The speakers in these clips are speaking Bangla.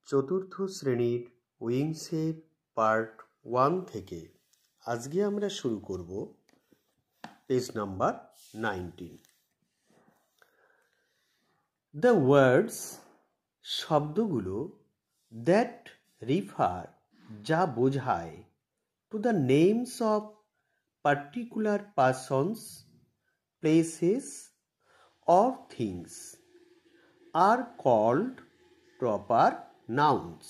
চতুর্থ শ্রেণীর উইংসের পার্ট 1 থেকে আজকে আমরা শুরু করব পেজ নাম্বার 19। দ্য ওয়ার্ডস শব্দগুলো দ্যাট রিফার যা বোঝায় to the names of particular persons, places or things আর কল্ড প্রপার নাউন্স।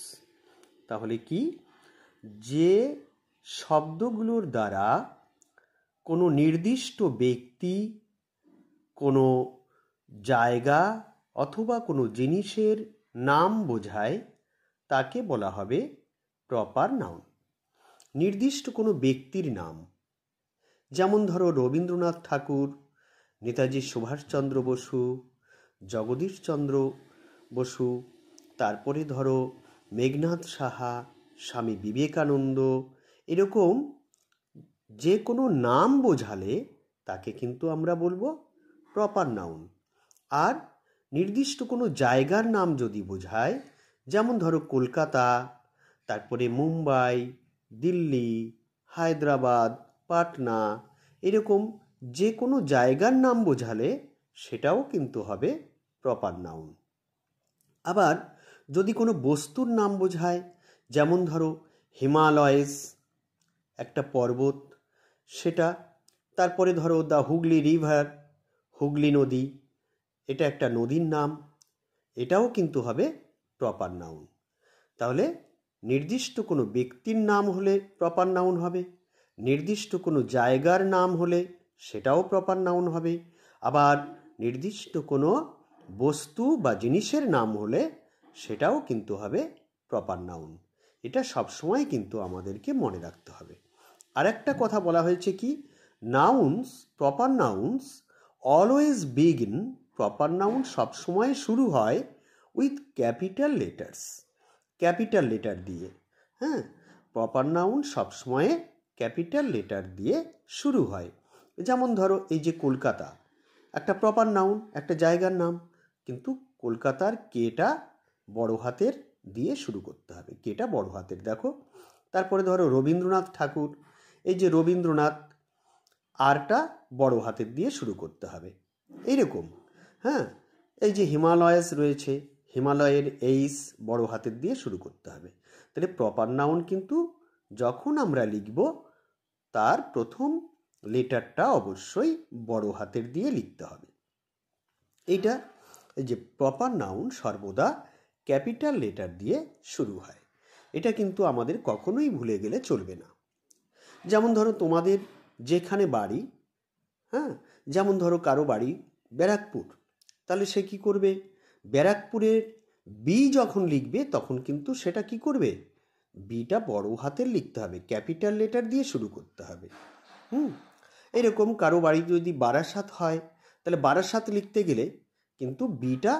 তাহলে কি, যে শব্দগুলোর দ্বারা কোনো নির্দিষ্ট ব্যক্তি, কোনো জায়গা অথবা কোনো জিনিসের নাম বোঝায় তাকে বলা হবে প্রপার নাউন। নির্দিষ্ট কোনো ব্যক্তির নাম, যেমন ধরো রবীন্দ্রনাথ ঠাকুর, নেতাজি সুভাষচন্দ্র বসু, জগদীশচন্দ্র বসু, তারপরে ধরো মেঘনাদ সাহা, স্বামী বিবেকানন্দ, এরকম যে কোনো নাম বোঝালে তাকে কিন্তু আমরা বলবো প্রপার নাউন। আর নির্দিষ্ট কোনো জায়গার নাম যদি বোঝায়, যেমন ধরো কলকাতা, তারপরে মুম্বাই, দিল্লি, হায়দ্রাবাদ, পাটনা, এরকম যে কোনো জায়গার নাম বোঝালে সেটাও কিন্তু হবে প্রপার নাউন। আবার যদি কোনো বস্তুর নাম বোঝায়, যেমন ধরো হিমালয়েস একটা পর্বত, সেটা, তারপরে ধরো দ্য হুগলি রিভার, হুগলি নদী, এটা একটা নদীর নাম, এটাও কিন্তু হবে প্রপার নাউন। তাহলে নির্দিষ্ট কোনো ব্যক্তির নাম হলে প্রপার নাউন হবে, নির্দিষ্ট কোনো জায়গার নাম হলে সেটাও প্রপার নাউন হবে, আবার নির্দিষ্ট কোনো বস্তু বা জিনিসের নাম হলে সেটাও কিন্তু হবে প্রপার নাউন। এটা সবসময় কিন্তু আমাদেরকে মনে রাখতে হবে। আর একটা কথা বলা হয়েছে কি, nouns, proper nouns always begin, proper noun সবসময় শুরু হয় with capital letters, capital letter দিয়ে। হ্যাঁ, প্রপার নাউন সবসময় ক্যাপিটাল লেটার দিয়ে শুরু হয়। যেমন ধরো এই যে কলকাতা, একটা প্রপার নাউন, একটা জায়গার নাম, কিন্তু কলকাতার কেটা বড় হাতের দিয়ে শুরু করতে হবে, কেটা বড় হাতের, দেখো। তারপরে ধরো রবীন্দ্রনাথ ঠাকুর, এই যে রবীন্দ্রনাথ, আরটা বড় হাতের দিয়ে শুরু করতে হবে, এইরকম। হ্যাঁ, এই যে হিমালয়াস রয়েছে, হিমালয়ের এইস বড় হাতের দিয়ে শুরু করতে হবে। তাহলে প্রপার নাউন কিন্তু যখন আমরা লিখব তার প্রথম লেটারটা অবশ্যই বড় হাতের দিয়ে লিখতে হবে। এইটা, এই যে প্রপার নাউন সর্বদা ক্যাপিটাল লেটার দিয়ে শুরু হয়, এটা কিন্তু আমাদের কখনোই ভুলে গেলে চলবে না। যেমন ধরো তোমাদের যেখানে বাড়ি, হ্যাঁ, যেমন ধরো কারো বাড়ি ব্যারাকপুর, তাহলে সে কি করবে, ব্যারাকপুরের বি যখন লিখবে তখন কিন্তু সেটা কি করবে, বিটা বড় হাতের লিখতে হবে, ক্যাপিটাল লেটার দিয়ে শুরু করতে হবে। এরকম কারো বাড়ি যদি বারাসাত হয়, তাহলে বারাসাত লিখতে গেলে কিন্তু বিটা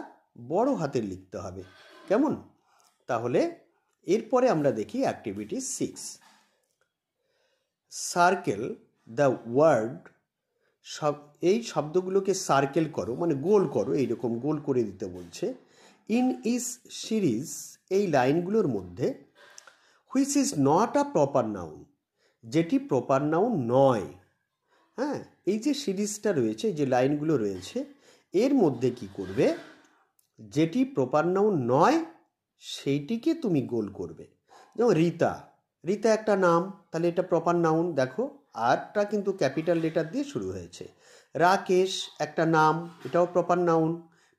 বড় হাতের লিখতে হবে, কেমন? তাহলে এরপরে আমরা দেখি অ্যাক্টিভিটি 6। সার্কেল দ্য ওয়ার্ড, এই শব্দগুলোকে সার্কেল করো, মানে গোল করো, এইরকম গোল করে দিতে বলছে। ইন ইস সিরিজ, এই লাইনগুলোর মধ্যে, which is not a proper noun, যেটি প্রপার নাউন নয়। হ্যাঁ, এই যে সিরিজটা রয়েছে, এই যে লাইনগুলো রয়েছে, এর মধ্যে কি করবে, যেটি প্রপার নাউন নয় সেইটিকে তুমি গোল করবে। যেমন রীতা, রীতা একটা নাম, তাহলে এটা প্রপার নাউন, দেখো আরটা কিন্তু ক্যাপিটাল লেটার দিয়ে শুরু হয়েছে। রাকেশ একটা নাম, এটাও প্রপার নাউন,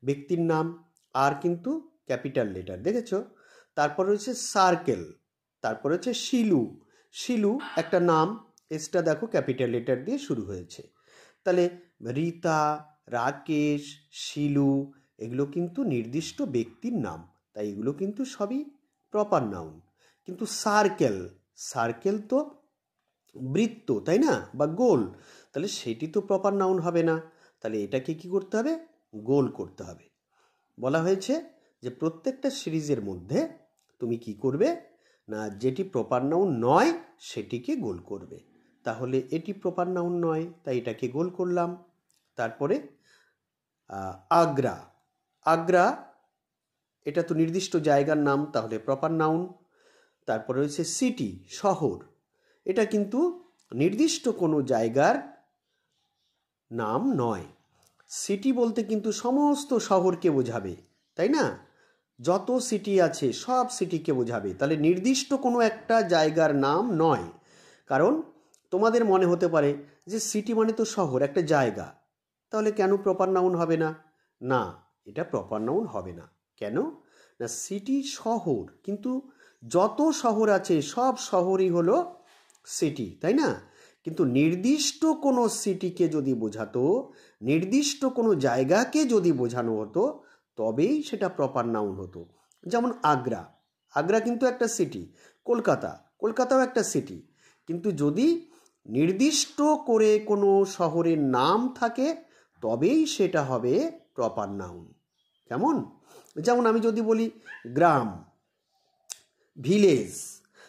ব্যক্তির নাম, আর কিন্তু ক্যাপিটাল লেটার, দেখেছ। তারপর রয়েছে সার্কেল, তারপর হচ্ছে শিলু, শিলু একটা নাম, এসটা দেখো ক্যাপিটাল লেটার দিয়ে শুরু হয়েছে। তাহলে রীতা, রাকেশ, শিলু, এগুলো কিন্তু নির্দিষ্ট ব্যক্তির নাম, তাই এগুলো কিন্তু সবই প্রপার নাউন। কিন্তু সার্কেল, সার্কেল তো বৃত্ত, তাই না, বা গোল, তাহলে সেটি তো প্রপার নাউন হবে না, তাহলে এটাকে কি করতে হবে, গোল করতে হবে। বলা হয়েছে যে প্রত্যেকটা সিরিজের মধ্যে তুমি কি করবে না, যেটি প্রপার নাউন নয় সেটিকে গোল করবে। তাহলে এটি প্রপার নাউন নয়, তাই এটাকে গোল করলাম। তারপরে আগ্রা, আগ্রা এটা তো নির্দিষ্ট জায়গার নাম, তাহলে প্রপার নাউন। তারপরে রয়েছে সিটি, শহর, এটা কিন্তু নির্দিষ্ট কোনো জায়গার নাম নয়। সিটি বলতে কিন্তু সমস্ত শহরকে বোঝাবে, তাই না? যত সিটি আছে সব সিটিকে বোঝাবে, তাহলে নির্দিষ্ট কোনো একটা জায়গার নাম নয়। কারণ তোমাদের মনে হতে পারে যে সিটি মানে তো শহর, একটা জায়গা, তাহলে কেন প্রপার নাউন হবে না? না, এটা প্রপার নাউন হবে না। কেন না, সিটি শহর, কিন্তু যত শহর আছে সব শহরই হলো সিটি, তাই না? কিন্তু নির্দিষ্ট কোনো সিটিকে যদি বোঝাতো, নির্দিষ্ট কোনো জায়গাকে যদি বোঝানো হতো, তবেই সেটা প্রপার নাউন হতো। যেমন আগ্রা, আগ্রা কিন্তু একটা সিটি। কলকাতা, কলকাতাও একটা সিটি। কিন্তু যদি নির্দিষ্ট করে কোনো শহরের নাম থাকে, তবেই সেটা হবে প্রপার নাউন। কেমন? যেমন আমি যদি বলি গ্রাম, ভিলেজ,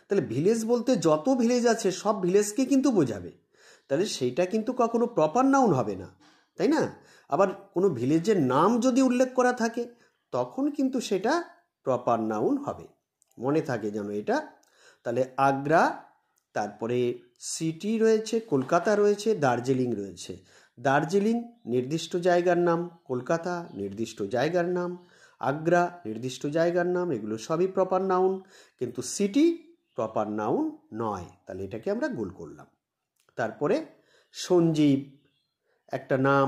তাহলে ভিলেজ বলতে যত ভিলেজ আছে সব ভিলেজকে কিন্তু বোঝাবে, তাহলে সেইটা কিন্তু কখনো প্রপার নাউন হবে না, তাই না? আবার কোনো ভিলেজের নাম যদি উল্লেখ করা থাকে, তখন কিন্তু সেটা প্রপার নাউন হবে। মনে থাকে যেন এটা। তাহলে আগ্রা, তারপরে সিটি রয়েছে, কলকাতা রয়েছে, দার্জিলিং রয়েছে। দার্জিলিং নির্দিষ্ট জায়গার নাম, কলকাতা নির্দিষ্ট জায়গার নাম, আগ্রা নির্দিষ্ট জায়গার নাম, এগুলো সবই প্রপার নাউন। কিন্তু সিটি প্রপার নাউন নয়, তাহলে এটাকে আমরা গোল করলাম। তারপরে সঞ্জীব একটা নাম,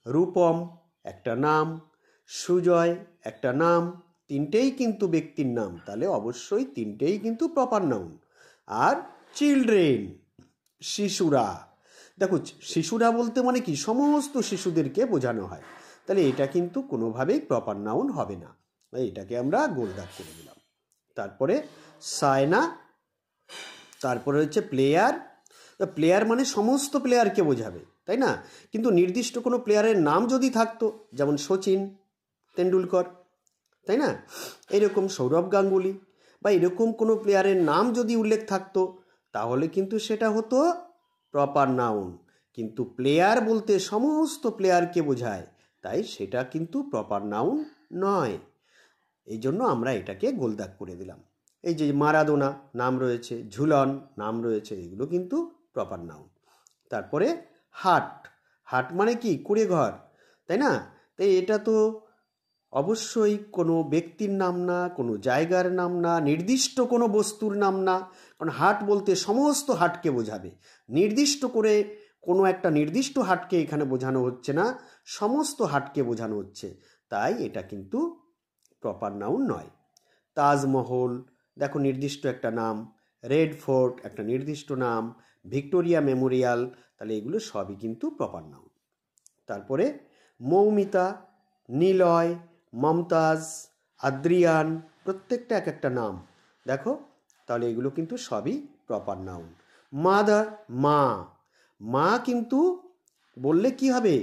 রূপম একটা নাম, সুজয় একটা নাম, তিনটেই কিন্তু ব্যক্তির নাম, তাহলে অবশ্যই তিনটেই কিন্তু প্রপার নাউন। আর চিলড্রেন, শিশুরা, দেখো শিশুরা বলতে মানে কি, সমস্ত শিশুদেরকে বোঝানো হয়, তাহলে এটা কিন্তু কোনোভাবেই প্রপার নাউন হবে না, এটাকে আমরা গোল দাগ করে দিলাম। তারপরে সায়না, তারপরে হচ্ছে প্লেয়ার। প্লেয়ার মানে সমস্ত প্লেয়ারকে বোঝাবে, তাই না? কিন্তু নির্দিষ্ট কোনো প্লেয়ারের নাম যদি থাকতো, যেমন সচিন তেন্ডুলকর, তাই না, এরকম সৌরভ গাঙ্গুলি, বা এরকম কোনো প্লেয়ারের নাম যদি উল্লেখ থাকতো, তাহলে কিন্তু সেটা হতো প্রপার নাউন। কিন্তু প্লেয়ার বলতে সমস্ত প্লেয়ারকে বোঝায়, তাই সেটা কিন্তু প্রপার নাউন নয়। এই জন্য আমরা এটাকে গোলদাগ করে দিলাম। এই যে মারাদোনা নাম রয়েছে, ঝুলন নাম রয়েছে, এগুলো কিন্তু প্রপার নাউন। তারপরে হাট, হাট মানে কি, কুঁড়ে ঘর, তাই না? তাই এটা তো অবশ্যই কোনো ব্যক্তির নাম না, কোনো জায়গার নাম না, নির্দিষ্ট কোনো বস্তুর নাম না। কারণ হাট বলতে সমস্ত হাটকে বোঝাবে, নির্দিষ্ট করে কোনো একটা নির্দিষ্ট হাটকে এখানে বোঝানো হচ্ছে না, সমস্ত হাটকে বোঝানো হচ্ছে, তাই এটা কিন্তু প্রপার নাউন নয়। তাজমহল দেখো নির্দিষ্ট একটা নাম, রেড ফোর্ট একটা নির্দিষ্ট নাম, ভিক্টোরিয়া মেমোরিয়াল, তাহলে এগুলো সবই কিন্তু প্রপার নাউন। তারপরে মৌমিতা, নিলয়, মমতাজ, আদ্রিয়ান, প্রত্যেকটা এক একটা নাম দেখো, তাহলে এগুলো কিন্তু সবই প্রপার নাউন। মাদার, মা, মা কিন্তু বললে কি হবে,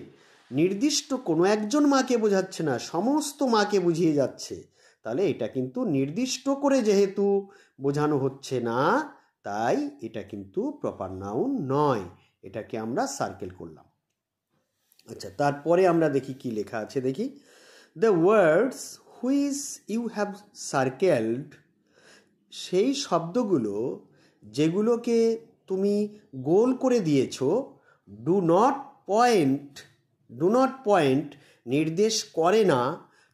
নির্দিষ্ট কোনো একজন মাকে বোঝাচ্ছে না, সমস্ত মাকে বুঝিয়ে যাচ্ছে, তাহলে এটা কিন্তু নির্দিষ্ট করে যেহেতু বোঝানো হচ্ছে না, তাই এটা কিন্তু প্রপার নাউন নয়, এটাকে আমরা সার্কেল করলাম। আচ্ছা, তারপরে আমরা দেখি কি লেখা আছে, দেখি the words which you have circled, সেই শব্দগুলো যেগুলোকে তুমি গোল করে দিয়েছো, ডু নট পয়েন্ট নির্দেশ করে না,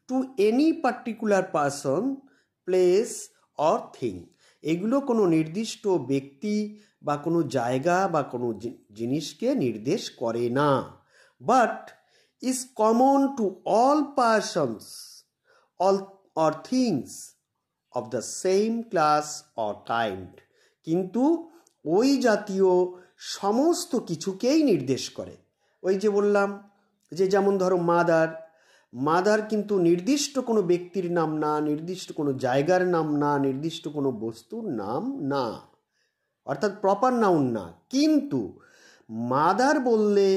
to any particular person, place or thing, এগুলো কোনো নির্দিষ্ট ব্যক্তি বা কোনো জায়গা বা কোনো জিনিসকে নির্দেশ করে না, but is common to all persons or things of the same class or kind, কিন্তু ওই জাতীয় সমস্ত কিছুকেই নির্দেশ করে। ওই যে বললাম যে যেমন ধরো মাদার কিন্তু নির্দিষ্ট কোনো ব্যক্তির নাম না, নির্দিষ্ট কোনো জায়গার নাম না, নির্দিষ্ট কোনো বস্তুর নাম না, অর্থাৎ প্রপার নাউন না, কিন্তু মাদার বললে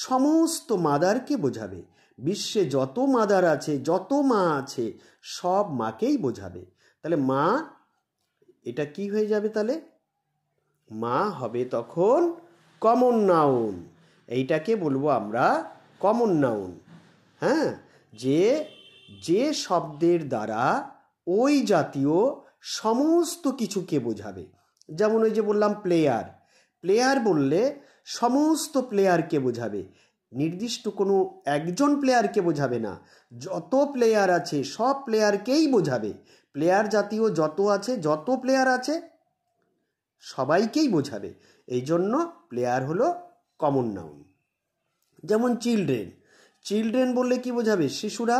সমস্ত মাদারকে বোঝাবে, বিশ্বে যত মাদার আছে, যত মা আছে, সব মাকেই বোঝাবে। তাহলে মা এটা কি হয়ে যাবে, তাহলে মা হবে তখন কমন নাউন, এইটাকে বলবো আমরা কমন নাউন। হ্যাঁ, যে শব্দের দ্বারা ওই জাতীয় সমস্ত কিছুকে বোঝাবে। যেমন ওই যে বললাম প্লেয়ার, প্লেয়ার বললে সমস্ত প্লেয়ারকে বোঝাবে, নির্দিষ্ট কোনো একজন প্লেয়ারকে বোঝাবে না, যত প্লেয়ার আছে সব প্লেয়ারকেই বোঝাবে। প্লেয়ার জাতীয় যত আছে, যত প্লেয়ার আছে সবাইকেই বোঝাবে, এই জন্য প্লেয়ার হলো কমন নাউন। যেমন চিলড্রেন, চিলড্রেন বললে কি বোঝাবে? শিশুরা।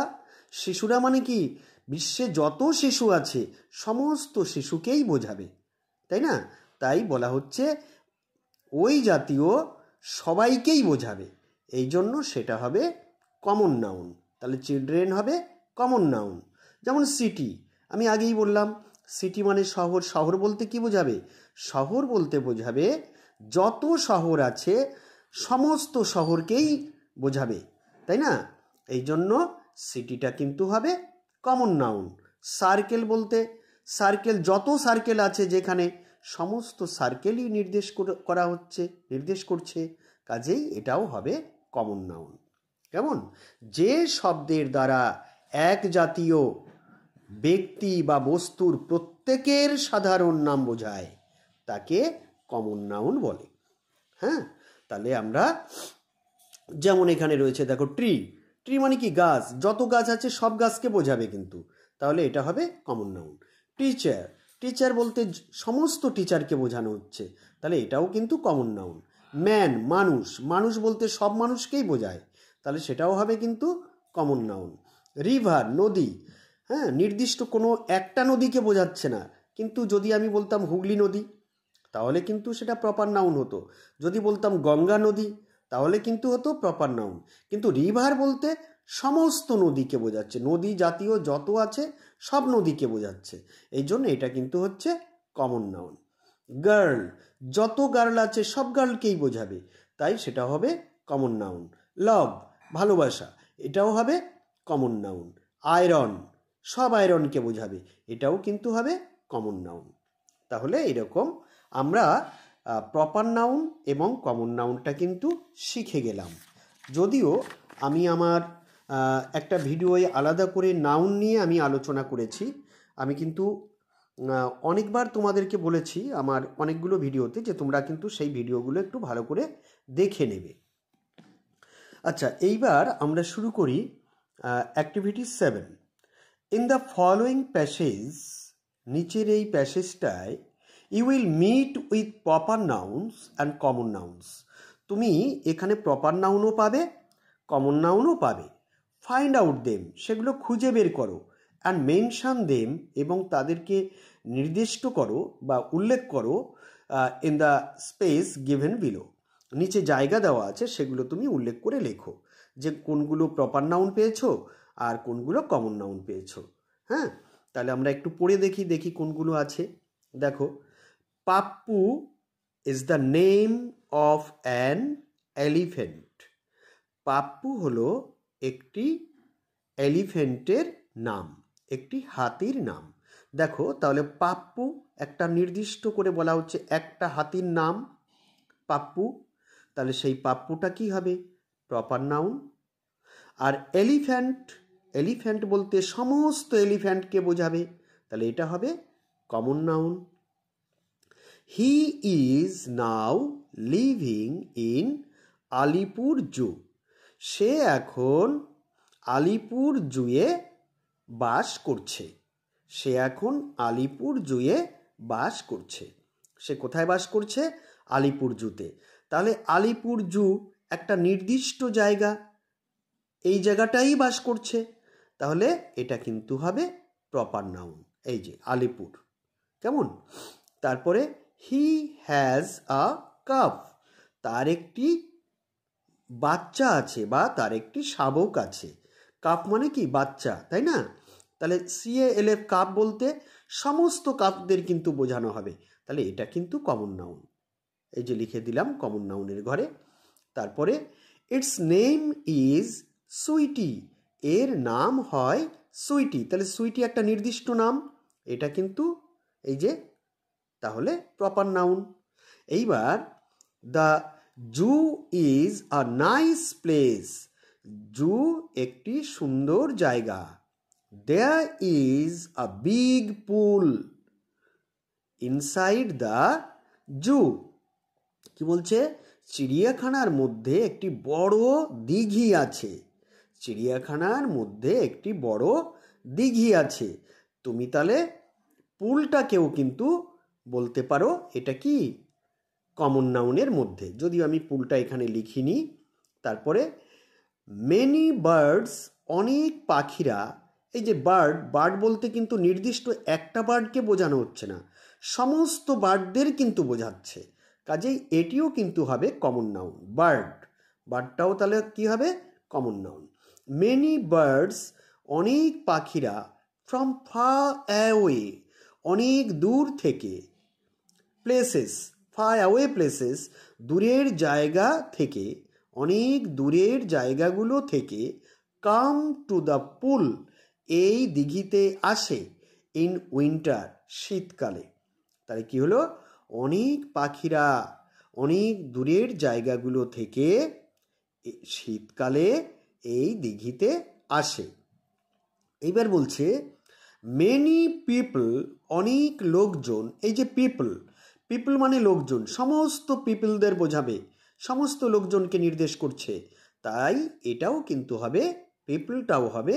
শিশুরা মানে কি? বিশ্বে যত শিশু আছে সমস্ত শিশুকেই বোঝাবে, তাই না? তাই বলা হচ্ছে ওই জাতীয় সবাইকেই বোঝাবে, এই জন্য সেটা হবে কমন নাউন। তাহলে চিলড্রেন হবে কমন নাউন। যেমন সিটি, আমি আগেই বললাম সিটি মানে শহর। শহর বলতে কি বোঝাবে? শহর বলতে বোঝাবে যত শহর আছে সমস্ত শহরকেই বোঝাবে, তাই না? এই জন্য সিটিটা কিন্তু হবে কমন নাউন। সার্কেল বলতে, সার্কেল যত সার্কেল আছে যেখানে সমস্ত সার্কেলই নির্দেশ করছে, কাজেই এটাও হবে কমন নাউন। কেমন? যে শব্দের দ্বারা এক জাতীয় ব্যক্তি বা বস্তুর প্রত্যেকের সাধারণ নাম বোঝায় তাকে কমন নাউন বলে। হ্যাঁ, তাহলে আমরা যেমন এখানে রয়েছে দেখো ট্রি, ট্রি মানে কি? গাছ, যত গাছ আছে সব গাছকে বোঝাবে কিন্তু, তাহলে এটা হবে কমন নাউন। টিচার, টিচার বলতে সমস্ত টিচারকে বোঝানো হচ্ছে, তাহলে এটাও কিন্তু কমন নাউন। ম্যান, মানুষ, মানুষ বলতে সব মানুষকেই বোঝায়, তাহলে সেটাও হবে কিন্তু কমন নাউন। রিভার, নদী, হ্যাঁ, নির্দিষ্ট কোনো একটা নদীকে বোঝাচ্ছে না, কিন্তু যদি আমি বলতাম হুগলি নদী তাহলে কিন্তু সেটা প্রপার নাউন হতো। যদি বলতাম গঙ্গা নদী তাহলে কিন্তু হতো প্রপার নাউন। কিন্তু রিভার বলতে সমস্ত নদীকে বোঝাচ্ছে, নদী জাতীয় যত আছে সব নদীকে বোঝাচ্ছে, এই জন্য এটা কিন্তু হচ্ছে কমন নাউন। গার্ল, যত গার্ল আছে সব গার্লকেই বোঝাবে, তাই সেটা হবে কমন নাউন। লাভ, ভালোবাসা, এটাও হবে কমন নাউন। আয়রন, সব আয়রনকে বোঝাবে, এটাও কিন্তু হবে কমন নাউন। তাহলে এরকম আমরা প্রপার নাউন এবং কমন নাউনটা কিন্তু শিখে গেলাম। যদিও আমি আমার একটা ভিডিওয়ে আলাদা করে নাউন নিয়ে আমি আলোচনা করেছি, আমি কিন্তু অনেকবার তোমাদেরকে বলেছি আমার অনেকগুলো ভিডিওতে যে তোমরা কিন্তু সেই ভিডিওগুলো একটু ভালো করে দেখে নেবে। আচ্ছা, এইবার আমরা শুরু করি activity 7। In the following passage, নিচের এই প্যাসেজটায় you will meet with proper nouns and common nouns. তুমি এখানে প্রপার নাউনও পাবে, কমন নাউনও পাবে। ফাইন্ড আউট দেম, সেগুলো খুঁজে বের করো। অ্যান্ড মেনশন দেম, এবং তাদেরকে নির্দিষ্ট করো বা উল্লেখ করো in the space given below. নিচে জায়গা দেওয়া আছে, সেগুলো তুমি উল্লেখ করে লেখো যে কোনগুলো প্রপার নাউন পেয়েছো আর কোনগুলো কমন নাউন পেয়েছো। হ্যাঁ, তাহলে আমরা একটু পড়ে দেখি কোনগুলো আছে। দেখো, Pappu is the name of an elephant. Pappu হলো একটি এলিফ্যান্টের নাম, একটি হাতির নাম। দেখো, তাহলে পাপ্পু একটা নির্দিষ্ট করে বলা হচ্ছে একটা হাতির নাম পাপ্পু, তাহলে সেই পাপ্পুটা কি হবে? Proper noun. আর এলিফ্যান্ট, এলিফ্যান্ট বলতে সমস্ত এলিফ্যান্টকে বোঝাবে, তাহলে এটা হবে common noun. He is now living in Alipore zoo. সে এখন আলিপুর জুয়ে বাস করছে। সে এখন আলিপুর জুয়ে বাস করছে। সে কোথায় বাস করছে? আলিপুর জুতে। তাহলে আলিপুর জু একটা নির্দিষ্ট জায়গা, এই জায়গাটাই বাস করছে, তাহলে এটা কিন্তু হবে প্রপার নাউন। এই যে আলিপুর, কেমন? তারপরে হি হ্যাজ আ কাফ, তার একটি বাচ্চা আছে বা তার একটি শাবক আছে। কাপ মানে কি? বাচ্চা, তাই না? তাহলে CALF কাপ বলতে সমস্ত কাপদের কিন্তু বোঝানো হবে, তাহলে এটা কিন্তু কমন নাউন। এই যে লিখে দিলাম কমন নাউনের ঘরে। তারপরে ইটস নেম ইজ সুইটি, এর নাম হয় সুইটি, তাহলে সুইটি একটা নির্দিষ্ট নাম, এটা কিন্তু এই যে তাহলে প্রপার নাউন। এইবার the zoo is a nice place, zoo একটি সুন্দর জায়গা। there is a big pool inside the zoo. কি বলছে? চিড়িয়াখানার মধ্যে একটি বড় দিঘি আছে। চিড়িয়াখানার মধ্যে একটি বড় দিঘি আছে। তুমি তাহলে পুলটাকেও কিন্তু বলতে পারো এটা কি কমন নাউনের মধ্যে, যদিও আমি পুলটা এখানে লিখিনি। তারপরে মেনি বার্ডস, অনেক পাখিরা। এই যে বার্ড বলতে কিন্তু নির্দিষ্ট একটা বার্ডকে বোঝানো হচ্ছে না, সমস্ত বার্ডদের কিন্তু বোঝাচ্ছে, কাজেই এটিও কিন্তু হবে কমন নাউন। বার্ডটাও তাহলে কি হবে? Common noun. মেনি বার্ডস, অনেক পাখিরা, ফ্রম ফার অ্যাওয়ে, অনেক দূর থেকে, প্লেসেস, ফার অ্যাওয়ে প্লেসেস, দূরের জায়গা থেকে, অনেক দূরের জায়গাগুলো থেকে, কাম টু দ্য পুল, এই দিঘিতে আসে, ইন উইন্টার, শীতকালে। তাহলে কি হলো? অনেক পাখিরা অনেক দূরের জায়গাগুলো থেকে শীতকালে এই দিঘিতে আসে। এইবার বলছে মেনি পিপল, অনেক লোকজন। এই যে পিপল মানে লোকজন, সমস্ত পিপলদের বোঝাবে, সমস্ত লোকজনকে নির্দেশ করছে, তাই এটাও কিন্তু হবে, পিপলটাও হবে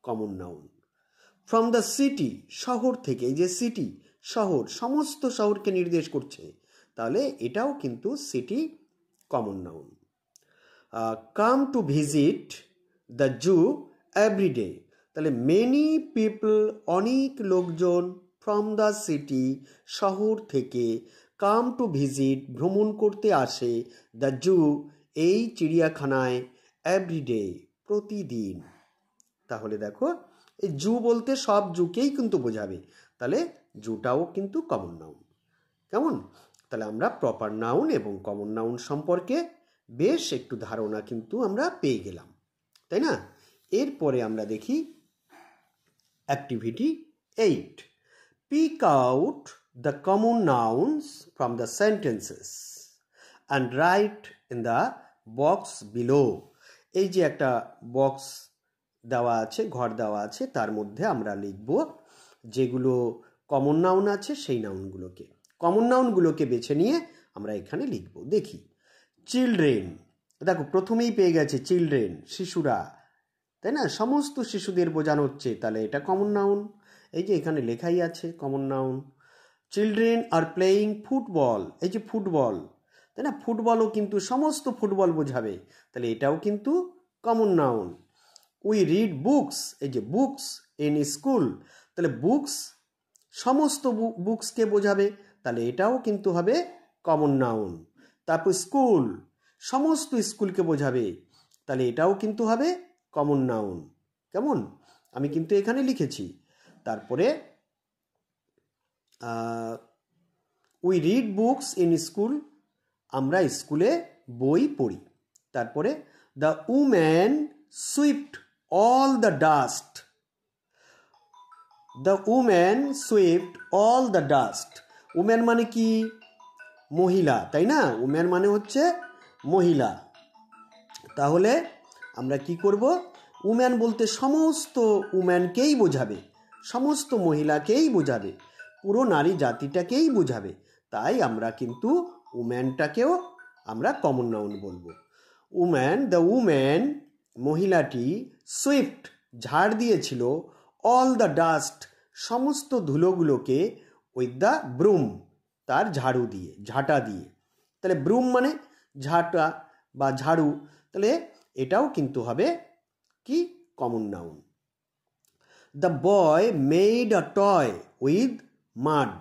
common noun. From the city, শহর থেকে। এই যে সিটি, শহর, সমস্ত শহরকে নির্দেশ করছে, তাহলে এটাও কিন্তু city common noun. Come to visit the zoo everyday, তাহলে মেনি পিপল, অনেক লোকজন, ফ্রম দ্য সিটি, শহর থেকে, কাম টু ভিজিট, ভ্রমণ করতে আসে, দ্য জু, এই চিড়িয়াখানায়, এভরিডে, প্রতিদিন। তাহলে দেখো এই জু বলতে সব জুকেই কিন্তু বোঝাবে, তাহলে জুটাও কিন্তু কমন নাউন। কেমন? তাহলে আমরা প্রপার নাউন এবং কমন নাউন সম্পর্কে বেশ একটু ধারণা কিন্তু আমরা পেয়ে গেলাম, তাই না? এরপরে আমরা দেখি activity 8, pick out the common nouns from the sentences and write in the box below. এই যে একটা বক্স দেওয়া আছে, ঘর দেওয়া আছে, তার মধ্যে আমরা লিখব যেগুলো কমন নাউন আছে সেই নাউনগুলোকে, কমন নাউনগুলোকে বেছে নিয়ে আমরা এখানে লিখব। দেখি, চিলড্রেন, দেখো প্রথমেই পেয়ে গেছে চিলড্রেন, শিশুরা, তাই না? সমস্ত শিশুদের বোঝানো হচ্ছে, তাহলে এটা কমন নাউন। এই যে এখানে লেখাই আছে common noun. Children are playing football, এই যে ফুটবল, তাই না? ফুটবলও কিন্তু সমস্ত ফুটবল বোঝাবে, তাহলে এটাও কিন্তু common noun. We read books, এই যে বুকস ইন স্কুল, তাহলে বুকস সমস্ত বুকসকে বোঝাবে, তাহলে এটাও কিন্তু হবে কমন নাউন। তারপর স্কুল, সমস্ত স্কুলকে বোঝাবে, তাহলে এটাও কিন্তু হবে কমন নাউন। কেমন? আমি কিন্তু এখানে লিখেছি। তারপরে we read books in school, আমরা স্কুলে বই পড়ি। তারপরে the woman swept all the dust, the woman swept all the dust. Woman মানে কি? মহিলা, তাই না? উম্যান মানে হচ্ছে মহিলা। তাহলে আমরা কি করব? উম্যান বলতে সমস্ত উম্যানকেই বোঝাবে, সমস্ত মহিলাকেই বোঝাবে, পুরো নারী জাতিটাকেই বোঝাবে, তাই আমরা কিন্তু উম্যানটাকেও আমরা কমন নাউন বলবো। উম্যান, দ্য উম্যান, মহিলাটি, সুইফট, ঝাড় দিয়েছিল, অল দ্য ডাস্ট, সমস্ত ধুলোগুলোকে, উইথ দ্য ব্রুম, তার ঝাড়ু দিয়ে, ঝাঁটা দিয়ে। তাহলে ব্রুম মানে ঝাঁটা বা ঝাড়ু, তাহলে এটাও কিন্তু হবে কি common noun. The boy made a toy with mud,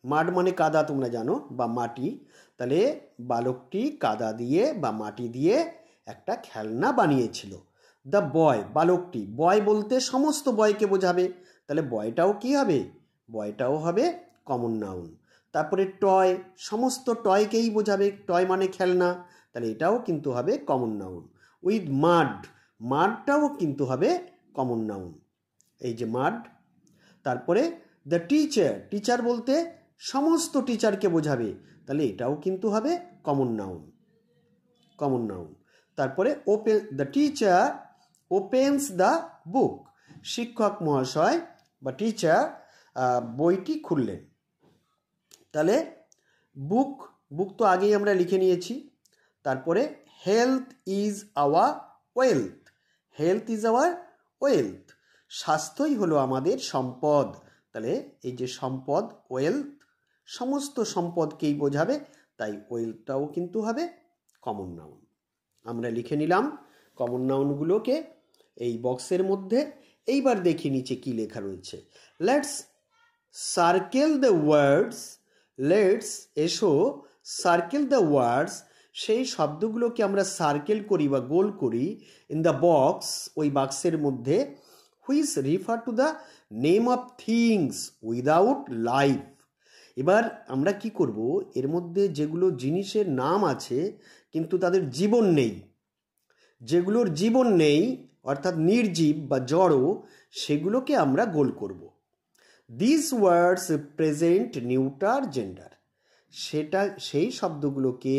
mud মানে কাদা, তোমরা জানো, বা মাটি, তাহলে বালকটি কাদা দিয়ে বা মাটি দিয়ে একটা খেলনা বানিয়েছিল। দ্য বয়, বালকটি, বয় বলতে সমস্ত বয়কে বোঝাবে, তাহলে বয়টাও কি হবে? বয়টাও হবে কমন নাউন। তারপরে টয়, সমস্ত টয়কেই বোঝাবে, টয় মানে খেলনা, তাহলে এটাও কিন্তু হবে কমন নাউন। উইথ মাড, মাডটাও কিন্তু হবে কমন নাউন, এই যে মাড। তারপরে দ্য টিচার, টিচার বলতে সমস্ত টিচারকে বোঝাবে, তাহলে এটাও কিন্তু হবে কমন নাউন, কমন নাউন। তারপরে open, the teacher opens the book, শিক্ষক মহাশয় বা টিচার বইটি খুললেন। তাহলে বুক তো আগেই আমরা লিখে নিয়েছি। তারপরে health is our wealth, health is our wealth, স্বাস্থ্যই হলো আমাদের সম্পদ। তাহলে এই যে সম্পদ, ওয়েলথ, সমস্ত সম্পদকেই বোঝাবে, তাই ওয়েলথটাও কিন্তু হবে কমন নাউন। আমরা লিখে নিলাম কমন নাউনগুলোকে এই বক্সের মধ্যে। এইবার দেখি নিচে কি লেখা রয়েছে। Let's circle the words, let's এসো সার্কেল দ্য ওয়ার্ডস, সেই শব্দগুলোকে আমরা সার্কেল করি বা গোল করি, ইন দ্য বক্স, ওই বাক্সের মধ্যে, which refer to the name of things without life. এবার আমরা কি করব, এর মধ্যে যেগুলো জিনিসের নাম আছে কিন্তু তাদের জীবন নেই, যেগুলোর জীবন নেই অর্থাৎ নির্জীব বা জড়, সেগুলোকে আমরা গোল করব। This words present neuter gender, সেই শব্দগুলোকে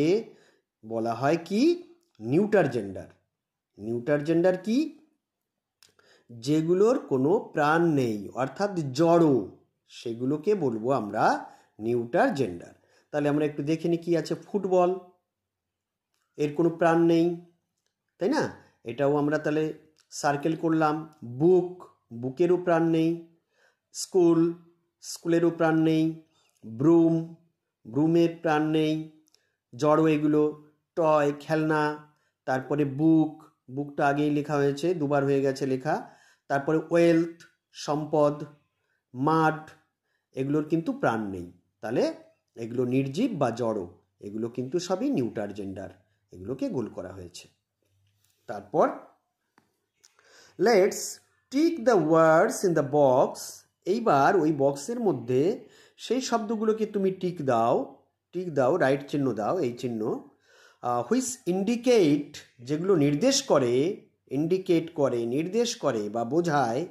বলা হয় কি, নিউটার জেন্ডার। নিউটার জেন্ডার কি, যেগুলোর কোনো প্রাণ নেই অর্থাৎ জড়, সেগুলোকে বলবো আমরা নিউটার জেন্ডার। তাহলে আমরা একটু দেখে নিই কি আছে। ফুটবল, এর কোনো প্রাণ নেই, তাই না? এটাও আমরা তাহলে সার্কেল করলাম। বুক, বুকেরও প্রাণ নেই। স্কুল, স্কুলেরও প্রাণ নেই। ব্রুম, ব্রুমের প্রাণ নেই, জড়ো এগুলো। টয়, খেলনা। তারপরে বুক, বুকটা আগেই লেখা হয়েছে, দুবার হয়ে গেছে লেখা। তারপরে ওয়েলথ, সম্পদ। মাড, এগুলোর কিন্তু প্রাণ নেই, তাহলে এগুলো নির্জীব বা জড়ো, এগুলো কিন্তু সবই নিউটার জেন্ডার, এগুলোকে গোল করা হয়েছে। তারপর let's tick the words in the box, এইবার ওই বক্সের মধ্যে সেই শব্দগুলোকে তুমি টিক দাও, রাইট চিহ্ন দাও, এই চিহ্ন। হুইচ ইন্ডিকেট, যেগুলো নির্দেশ করে, নির্দেশ করে বা বোঝায়,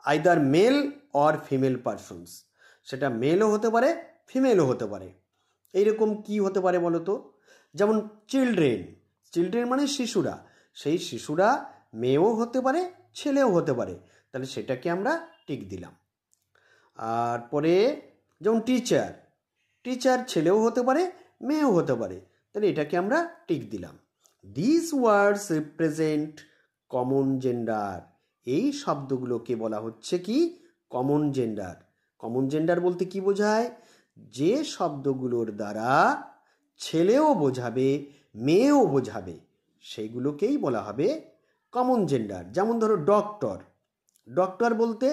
either male or female persons, সেটা মেলও হতে পারে ফিমেলও হতে পারে। এইরকম কি হতে পারে বলো তো? যেমন চিলড্রেন মানে শিশুরা, সেই শিশুরা মেয়েও হতে পারে ছেলেও হতে পারে, তাহলে সেটাকে আমরা টিক দিলাম। আর পরে যেমন টিচার ছেলেও হতে পারে মেয়েও হতে পারে, তাহলে এটাকে আমরা টিক দিলাম। This words represent common gender, এই শব্দগুলোকে বলা হচ্ছে কি, কমন জেন্ডার। কমন জেন্ডার বলতে কি বোঝায়? যে শব্দগুলোর দ্বারা ছেলেও বোঝাবে মেয়েও বোঝাবে, সেইগুলোকেই বলা হবে কমন জেন্ডার। যেমন ধরো ডক্টর বলতে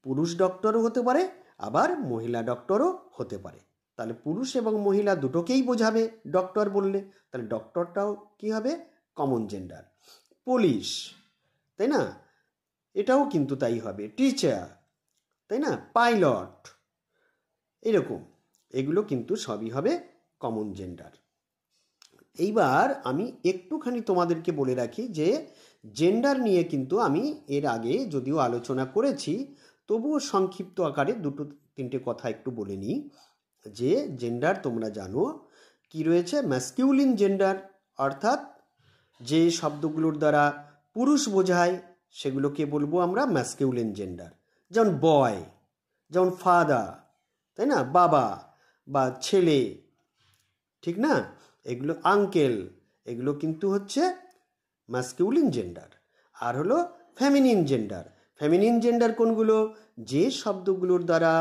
পুরুষ ডক্টরও হতে পারে, আবার মহিলা ডক্টরও হতে পারে, তাহলে পুরুষ এবং মহিলা দুটোকেই বোঝাবে ডক্টর বললে, তাহলে ডক্টরটাও কি হবে, কমন জেন্ডার। পুলিশ, তাই না, এটাও কিন্তু তাই হবে। টিচার, তাই না, পাইলট, এরকম এগুলো কিন্তু সবই হবে কমন জেন্ডার। এইবার আমি একটুখানি তোমাদেরকে বলে রাখি যে জেন্ডার নিয়ে কিন্তু আমি এর আগে যদিও আলোচনা করেছি, তবুও সংক্ষিপ্ত আকারে দুটো তিনটে কথা একটু বলে নিই। যে জেন্ডার তোমরা জানো কি রয়েছে, ম্যাসকিউলিন জেন্ডার, অর্থাৎ যে শব্দগুলোর দ্বারা পুরুষ বোঝায় সেগুলোকে বলবো আমরা ম্যাসকিউলিন জেন্ডার। যেমন বয়, যেমন ফাদার, তাই না, বাবা বা ছেলে, ঠিক না, এগুলো আঙ্কেল, এগুলো কিন্তু হচ্ছে ম্যাসকিউলিন জেন্ডার। আর হলো ফেমিনিন জেন্ডার কোনগুলো? যে শব্দগুলোর দ্বারা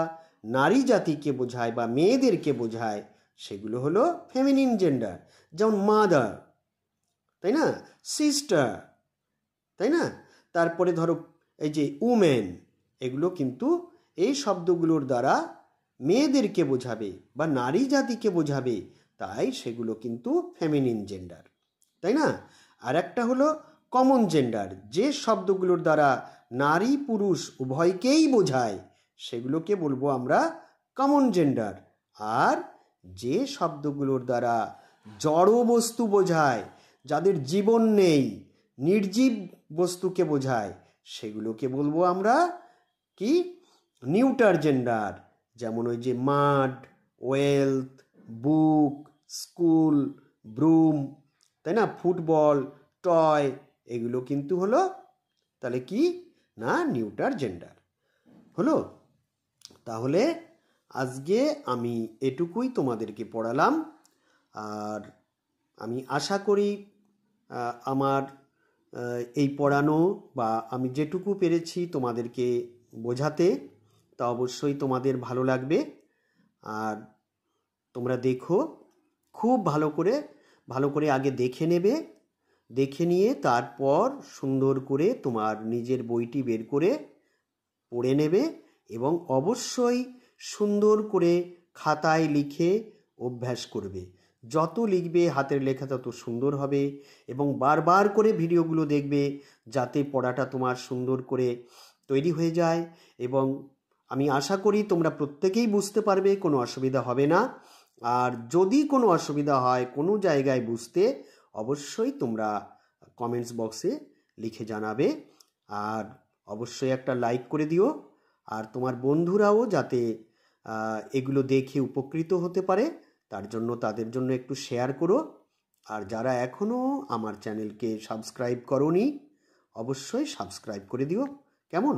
নারী জাতিকে বোঝায় বা মেয়েদেরকে বোঝায় সেগুলো হলো ফেমিনিন জেন্ডার। যেমন মাদার, তাই না, সিস্টার, তাই না, তারপরে ধরো এই যে উমেন, এগুলো কিন্তু এই শব্দগুলোর দ্বারা মেয়েদেরকে বোঝাবে বা নারী জাতিকে বোঝাবে, তাই সেগুলো কিন্তু ফেমিনিন জেন্ডার, তাই না। আর একটা হলো কমন জেন্ডার, যে শব্দগুলোর দ্বারা নারী পুরুষ উভয়কেই বোঝায় সেগুলোকে বলবো আমরা কমন জেন্ডার। আর যে শব্দগুলোর দ্বারা জড় বস্তু বোঝায়, যাদের জীবন নেই, নির্জীব বস্তুকে বোঝায়, সেগুলোকে বলবো আমরা কি, নিউটার জেন্ডার। যেমন ওই যে মাড, ওয়েলথ, বুক, স্কুল, ব্রুম, তাই না, ফুটবল, টয়, এগুলো কিন্তু হলো তাহলে কি না নিউটার জেন্ডার হলো। তাহলে আজকে আমি এটুকুই তোমাদেরকে পড়ালাম। আর আমি আশা করি আমার এই পড়ানো বা আমি যেটুকু পেরেছি তোমাদেরকে বোঝাতে তা অবশ্যই তোমাদের ভালো লাগবে। আর তোমরা দেখো, খুব ভালো করে আগে দেখে নেবে, দেখে নিয়ে তারপর সুন্দর করে তোমার নিজের বইটি বের করে পড়ে নেবে এবং অবশ্যই সুন্দর করে খাতায় লিখে অভ্যাস করবে। যত লিখবে হাতের লেখা তত সুন্দর হবে এবং বারবার করে ভিডিওগুলো দেখবে যাতে পড়াটা তোমার সুন্দর করে তৈরি হয়ে যায়। এবং আমি আশা করি তোমরা প্রত্যেকেই বুঝতে পারবে, কোনো অসুবিধা হবে না। আর যদি কোনো অসুবিধা হয় কোনো জায়গায় বুঝতে, অবশ্যই তোমরা কমেন্টস বক্সে লিখে জানাবে। আর অবশ্যই একটা লাইক করে দিও। আর তোমার বন্ধুরাও যাতে এগুলো দেখে উপকৃত হতে পারে তার জন্য তাদের জন্য একটু শেয়ার করো। আর যারা এখনও আমার চ্যানেলকে সাবস্ক্রাইব করোনি অবশ্যই সাবস্ক্রাইব করে দিও। কেমন?